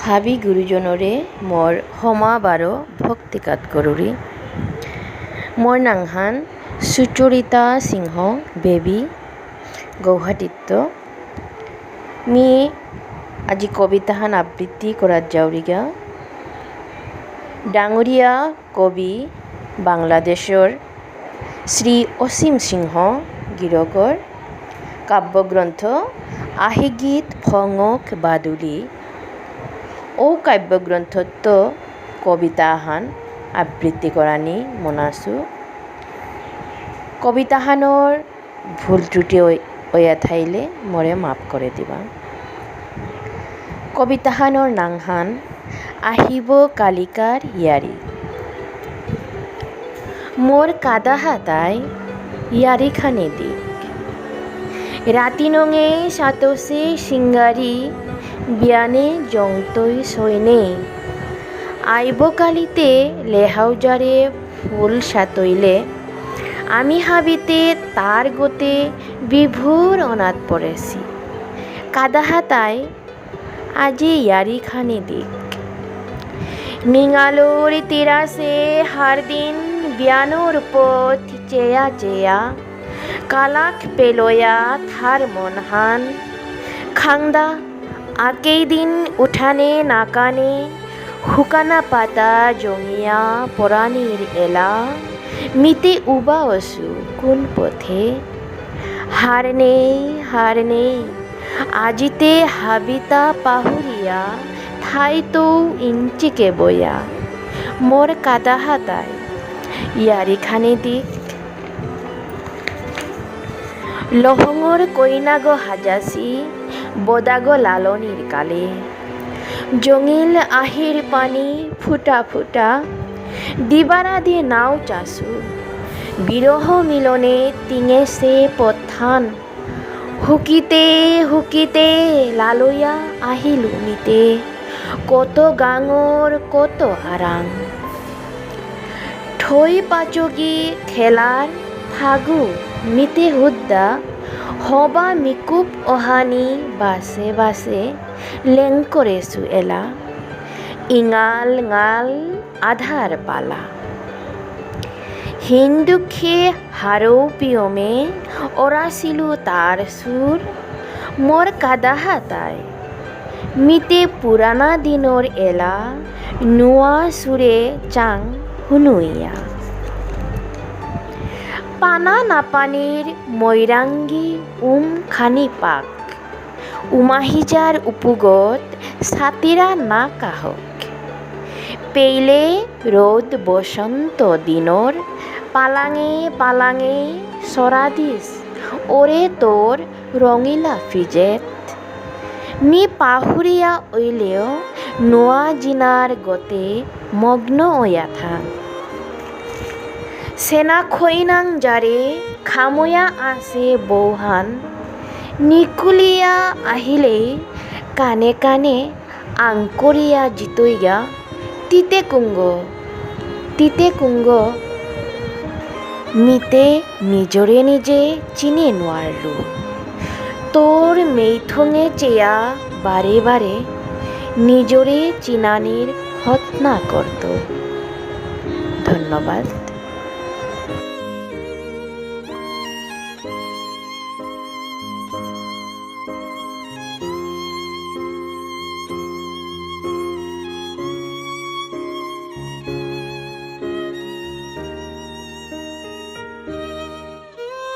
হাবি গুৰুজনৰে মোৰ সমা বাৰো ভক্তিকাত কৰোৰি মোৰ নাংহান সুচৰিতা সিংহ বেবী গুৱাহাটীত মি আজি কবিতাহান আবৃত্তি কৰাত যাওৰিগা ডাঙৰীয়া কবি বাংলাদেশৰ শ্ৰী অসীম সিংহ গিৰকৰ কাব্যগ্ৰন্থ আহিগীত ফঙক বাদুলি ও কাব্যগ্ৰন্থত কবিতাহান আবৃত্তি কৰানি মনাছো কবিতাহানৰ ভুল ত্ৰুটি অয়া ঠাইলে মৰে মাফ কৰে দিবা। কবিতাহানৰ নাংহান আহিব কালিকাৰ ইয়াৰি মোর কাদাহাতাই ইয়ারি খানে দিক রাতি নঙে সাতসে সিঙ্গারি বিয়ানে জংতই সৈনে আইব কালিতে লেহাউজারে ফুল সাতইলে আমি হাবিতে তার গোতে বিভোর অনাথ পড়েছি কাদাহাতাই আজি ইয়ারি খানে দিক মিঙালোর তিরাসে হার দিন বিয়ানোর পথ চেয়া চেয়া কালাক পেলয়া থার মনহান খাংদা আকেই দিন উঠানে নাকানে হুকানা পাতা জমিয়া পরাণীর এলা মিতে উবা অসু কোন পথে হার নেই আজিতে হাবিতা পাহুরিয়া ঠাই তো ইঞ্চিকে বয়া মোর কাদাহাতাই ইয়ারি খানে দিক লহঙর কইনাগ হাজাসি বদাগ লালনির কালে জঙিল আহির পানি ফুটা ফুটা দিবারা দিয়ে নাও চাষু বিরহ মিলনে তিঙে সে পথান হুকিতে হুকিতে লালয়া আহিলু মিতে কত গাঙর কত আরাং ঠই পাচগি খেলার ফাগু মিতে হুদ্দা হবা মিকুপ অহানি বাসে বাসে লেং করেছু এলা ইঙাল ঙাল আধার পালা হিন্দুক্ষে হারৌ পিয়মে অরাছিলু তার সুর মোর কাদাহাতাই মিতে পুরানা দিনর এলা নুয়া সুরে চাং হুনুইয়া পানা নাপানির মৈরাঙ্গী খানি পাক উমাহিজার উপগত সাতিরা না কাহক পেইলে রোদ বসন্ত দিনর পালাঙে পালাঙে সরাদিস ওরে তোর রঙিলা ফিজেত মি পাহুরিয়া ওইলেও নোয়া জিনার গতে মগ্ন ওয়া থাং সেনা খৈনাং যারে খাময়া আসে বৌহান নিকুলিয়া আহিলে কানে কানে আংকরিয়া জিতইগা তিতে কুঙ্গ মিতে নিজরে নিজে চিনে নোয়ারলু তোর মেইথঙে চেয়া বারে বারে নিজরে চিনানির হতনা করত। ধন্যবাদ।